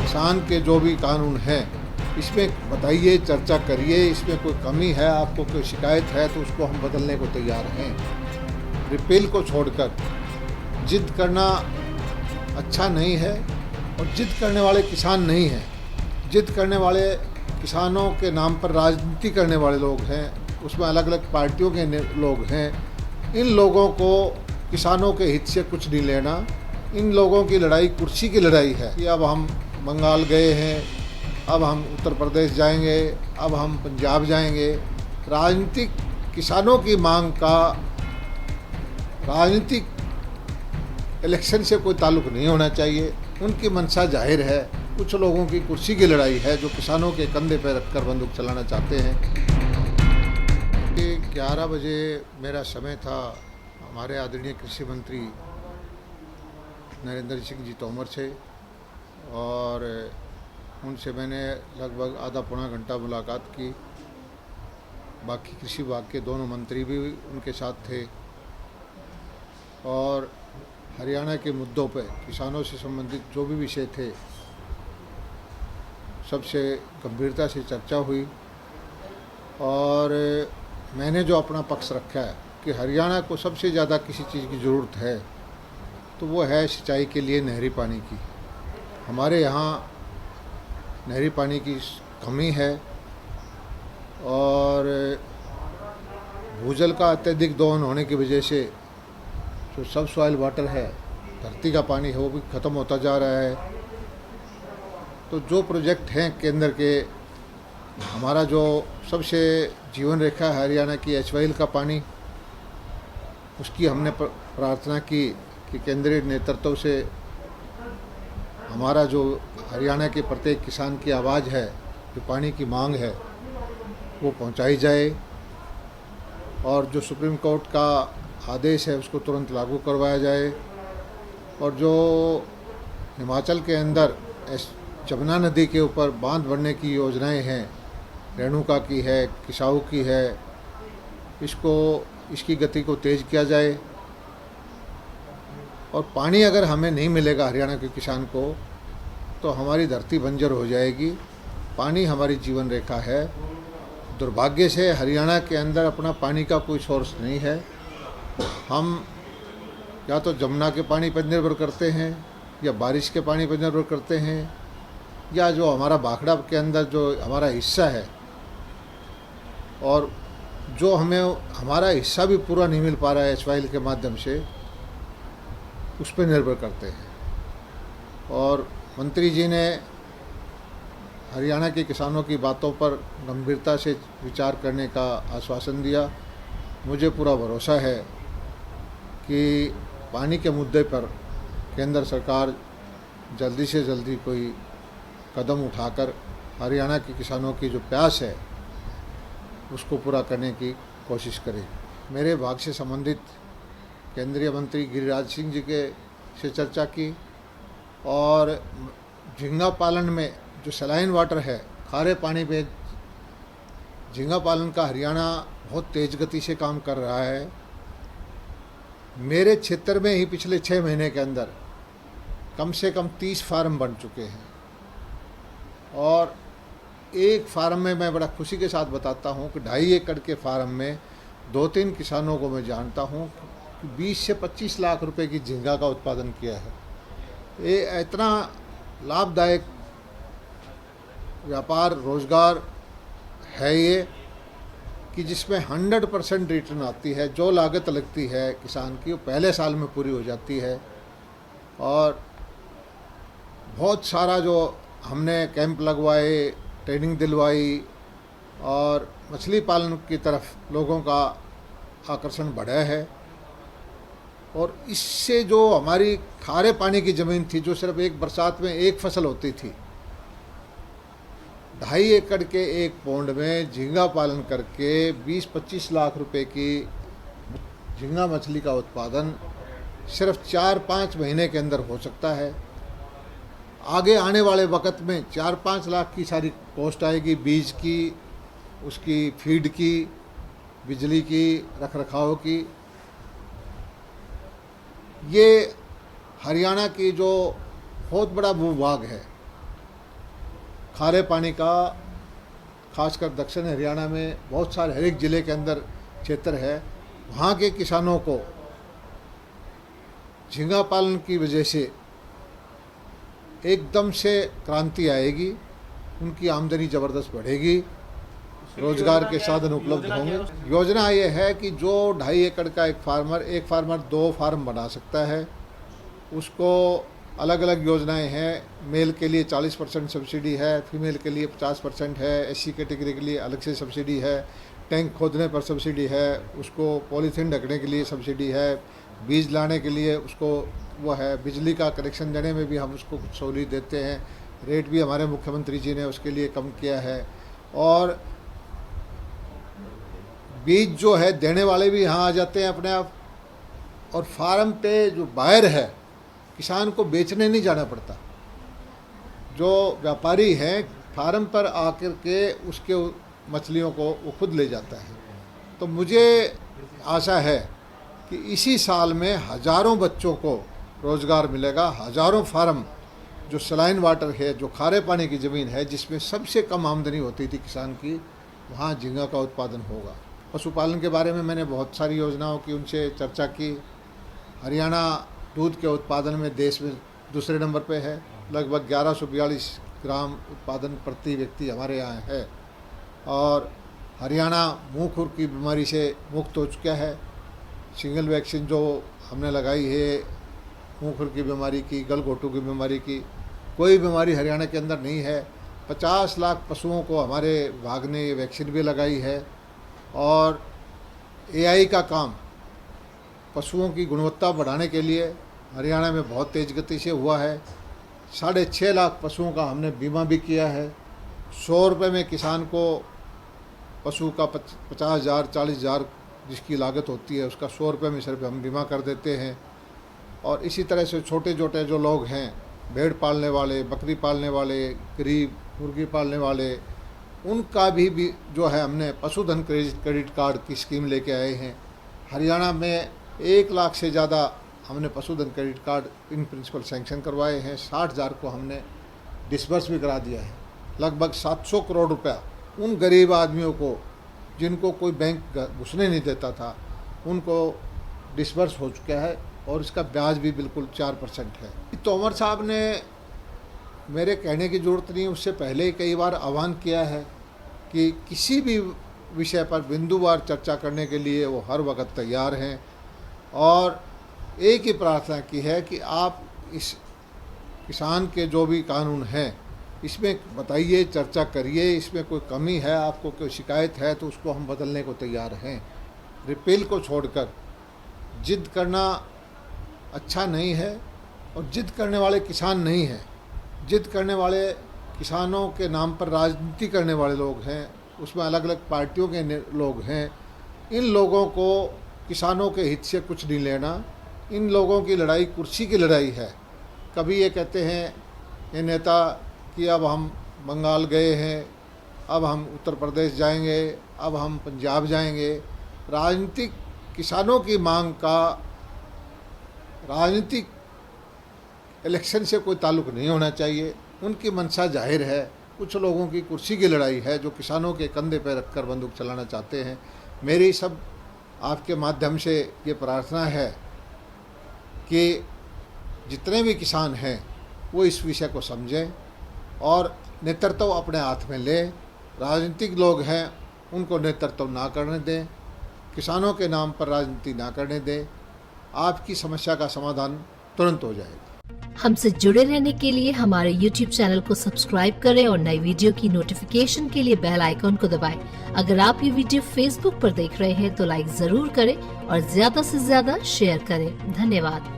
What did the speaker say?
किसान के जो भी कानून हैं इसमें बताइए, चर्चा करिए, इसमें कोई कमी है, आपको कोई शिकायत है तो उसको हम बदलने को तैयार हैं। रिपील को छोड़कर जिद करना अच्छा नहीं है, और जिद करने वाले किसान नहीं हैं। जिद करने वाले किसानों के नाम पर राजनीति करने वाले लोग हैं, उसमें अलग अलग पार्टियों के लोग हैं। इन लोगों को किसानों के हित से कुछ नहीं लेना। इन लोगों की लड़ाई कुर्सी की लड़ाई है कि अब हम बंगाल गए हैं, अब हम उत्तर प्रदेश जाएंगे, अब हम पंजाब जाएंगे। राजनीतिक किसानों की मांग का राजनीतिक इलेक्शन से कोई ताल्लुक नहीं होना चाहिए। उनकी मंशा जाहिर है, कुछ लोगों की कुर्सी की लड़ाई है जो किसानों के कंधे पर रखकर बंदूक चलाना चाहते हैं। 11 बजे मेरा समय था हमारे आदरणीय कृषि मंत्री नरेंद्र सिंह जी तोमर से, और उनसे मैंने लगभग आधा पौना घंटा मुलाकात की। बाकी कृषि विभाग के दोनों मंत्री भी उनके साथ थे, और हरियाणा के मुद्दों पर किसानों से संबंधित जो भी विषय थे सबसे गंभीरता से चर्चा हुई। और मैंने जो अपना पक्ष रखा है कि हरियाणा को सबसे ज़्यादा किसी चीज़ की ज़रूरत है तो वो है सिंचाई के लिए नहरी पानी की। हमारे यहाँ नहरी पानी की कमी है, और भूजल का अत्यधिक दोहन होने की वजह से जो सब सॉइल वाटर है, धरती का पानी है, वो भी ख़त्म होता जा रहा है। तो जो प्रोजेक्ट हैं केंद्र के, हमारा जो सबसे जीवन रेखा है हरियाणा की एचवाइल का पानी, उसकी हमने प्रार्थना की कि केंद्रीय नेतृत्व से हमारा जो हरियाणा के प्रत्येक किसान की आवाज़ है, जो पानी की मांग है, वो पहुंचाई जाए, और जो सुप्रीम कोर्ट का आदेश है उसको तुरंत लागू करवाया जाए। और जो हिमाचल के अंदर जमुना नदी के ऊपर बांध बनने की योजनाएं हैं, रेणुका की है, किसाऊ की है, इसकी गति को तेज़ किया जाए। और पानी अगर हमें नहीं मिलेगा हरियाणा के किसान को तो हमारी धरती बंजर हो जाएगी। पानी हमारी जीवन रेखा है। दुर्भाग्य से हरियाणा के अंदर अपना पानी का कोई सोर्स नहीं है। हम या तो जमुना के पानी पर निर्भर करते हैं, या बारिश के पानी पर निर्भर करते हैं, या जो हमारा भाखड़ा के अंदर जो हमारा हिस्सा है, और जो हमें हमारा हिस्सा भी पूरा नहीं मिल पा रहा है एचवाइल के माध्यम से, उस पर निर्भर करते हैं। और मंत्री जी ने हरियाणा के किसानों की बातों पर गंभीरता से विचार करने का आश्वासन दिया। मुझे पूरा भरोसा है कि पानी के मुद्दे पर केंद्र सरकार जल्दी से जल्दी कोई कदम उठाकर हरियाणा के किसानों की जो प्यास है उसको पूरा करने की कोशिश करे। मेरे भाग से संबंधित केंद्रीय मंत्री गिरिराज सिंह जी के से चर्चा की, और झींगा पालन में जो सलाइन वाटर है, खारे पानी पे झींगा पालन का हरियाणा बहुत तेज़ गति से काम कर रहा है। मेरे क्षेत्र में ही पिछले 6 महीने के अंदर कम से कम 30 फार्म बन चुके हैं, और एक फार्म में मैं बड़ा खुशी के साथ बताता हूँ कि 2.5 एकड़ के फार्म में 2-3 किसानों को मैं जानता हूँ कि 20 से 25 लाख रुपए की झींगा का उत्पादन किया है। ये इतना लाभदायक व्यापार रोज़गार है ये कि जिसमें 100% रिटर्न आती है। जो लागत लगती है किसान की वो पहले साल में पूरी हो जाती है। और बहुत सारा जो हमने कैंप लगवाए, ट्रेनिंग दिलवाई, और मछली पालन की तरफ लोगों का आकर्षण बढ़ा है। और इससे जो हमारी खारे पानी की ज़मीन थी, जो सिर्फ एक बरसात में एक फसल होती थी, 2.5 एकड़ के एक पौंड में झींगा पालन करके 20-25 लाख रुपए की झींगा मछली का उत्पादन सिर्फ 4-5 महीने के अंदर हो सकता है। आगे आने वाले वक्त में 4-5 लाख की सारी कॉस्ट आएगी, बीज की, उसकी फीड की, बिजली की, रखरखाव की। ये हरियाणा की जो बहुत बड़ा भूभाग है, खारे पानी का खासकर दक्षिण हरियाणा में बहुत सारे हर एक ज़िले के अंदर क्षेत्र है, वहाँ के किसानों को झींगा पालन की वजह से एकदम से क्रांति आएगी, उनकी आमदनी ज़बरदस्त बढ़ेगी, रोजगार के साधन उपलब्ध होंगे। योजना ये है कि जो 2.5 एकड़ का एक फार्मर 2 फार्म बना सकता है, उसको अलग अलग योजनाएं हैं। मेल के लिए 40% सब्सिडी है, फीमेल के लिए 50% है, एससी कैटेगरी के लिए अलग से सब्सिडी है, टैंक खोदने पर सब्सिडी है, उसको पॉलीथीन ढकने के लिए सब्सिडी है, बीज लाने के लिए उसको वो है, बिजली का कनेक्शन देने में भी हम उसको कुछ सहूलियत देते हैं। रेट भी हमारे मुख्यमंत्री जी ने उसके लिए कम किया है। और बीज जो है देने वाले भी यहाँ आ जाते हैं अपने आप, और फार्म पे जो बायर है किसान को बेचने नहीं जाना पड़ता। जो व्यापारी हैं फार्म पर आकर के उसके मछलियों को वो खुद ले जाता है। तो मुझे आशा है कि इसी साल में हज़ारों बच्चों को रोज़गार मिलेगा। हज़ारों फार्म जो सलाइन वाटर है, जो खारे पानी की ज़मीन है, जिसमें सबसे कम आमदनी होती थी किसान की, वहाँ झींगा का उत्पादन होगा। पशुपालन के बारे में मैंने बहुत सारी योजनाओं की उनसे चर्चा की। हरियाणा दूध के उत्पादन में देश में दूसरे नंबर पे है, लगभग 1142 ग्राम उत्पादन प्रति व्यक्ति हमारे यहाँ है। और हरियाणा मुँह खुर की बीमारी से मुक्त हो चुका है। सिंगल वैक्सीन जो हमने लगाई है मुँह खुर की बीमारी की, गलघोटू की बीमारी की, कोई बीमारी हरियाणा के अंदर नहीं है। 50 लाख पशुओं को हमारे विभाग ने ये वैक्सीन भी लगाई है। और एआई का काम पशुओं की गुणवत्ता बढ़ाने के लिए हरियाणा में बहुत तेज़ गति से हुआ है। 6.5 लाख पशुओं का हमने बीमा भी किया है। 100 रुपये में किसान को पशु का 50,000 40,000 जिसकी लागत होती है उसका 100 रुपये में सिर्फ हम बीमा कर देते हैं। और इसी तरह से छोटे छोटे जो लोग हैं, भेड़ पालने वाले, बकरी पालने वाले, गरीब मुर्गी पालने वाले, उनका भी जो है हमने पशुधन क्रेडिट कार्ड की स्कीम लेके आए हैं। हरियाणा में 1 लाख से ज़्यादा हमने पशुधन credit card in principle sanction करवाए हैं। 60,000 को हमने डिसबर्स भी करा दिया है। लगभग 700 करोड़ रुपया उन गरीब आदमियों को जिनको कोई बैंक घुसने नहीं देता था, उनको डिसबर्स हो चुका है। और इसका ब्याज भी बिल्कुल 4% है। तोमर साहब ने मेरे कहने की ज़रूरत नहीं, उससे पहले ही कई बार आह्वान किया है कि किसी भी विषय पर बिंदुवार चर्चा करने के लिए वो हर वक्त तैयार हैं। और एक ही प्रार्थना की है कि आप इस किसान के जो भी कानून हैं इसमें बताइए, चर्चा करिए, इसमें कोई कमी है, आपको कोई शिकायत है तो उसको हम बदलने को तैयार हैं। रिपील को छोड़कर जिद करना अच्छा नहीं है, और जिद करने वाले किसान नहीं हैं। जिद करने वाले किसानों के नाम पर राजनीति करने वाले लोग हैं, उसमें अलग अलग पार्टियों के लोग हैं। इन लोगों को किसानों के हित से कुछ नहीं लेना। इन लोगों की लड़ाई कुर्सी की लड़ाई है। कभी ये कहते हैं ये नेता कि अब हम बंगाल गए हैं, अब हम उत्तर प्रदेश जाएंगे, अब हम पंजाब जाएंगे। राजनीतिक किसानों की मांग का राजनीतिक इलेक्शन से कोई ताल्लुक़ नहीं होना चाहिए। उनकी मंशा जाहिर है, कुछ लोगों की कुर्सी की लड़ाई है जो किसानों के कंधे पर रखकर बंदूक चलाना चाहते हैं। मेरी सब आपके माध्यम से ये प्रार्थना है कि जितने भी किसान हैं वो इस विषय को समझें और नेतृत्व अपने हाथ में लें। राजनीतिक लोग हैं उनको नेतृत्व ना करने दें, किसानों के नाम पर राजनीति ना करने दें। आपकी समस्या का समाधान तुरंत हो जाएगा। हमसे जुड़े रहने के लिए हमारे YouTube चैनल को सब्सक्राइब करें और नई वीडियो की नोटिफिकेशन के लिए बेल आइकॉन को दबाएं। अगर आप ये वीडियो Facebook पर देख रहे हैं तो लाइक जरूर करें और ज्यादा से ज्यादा शेयर करें। धन्यवाद।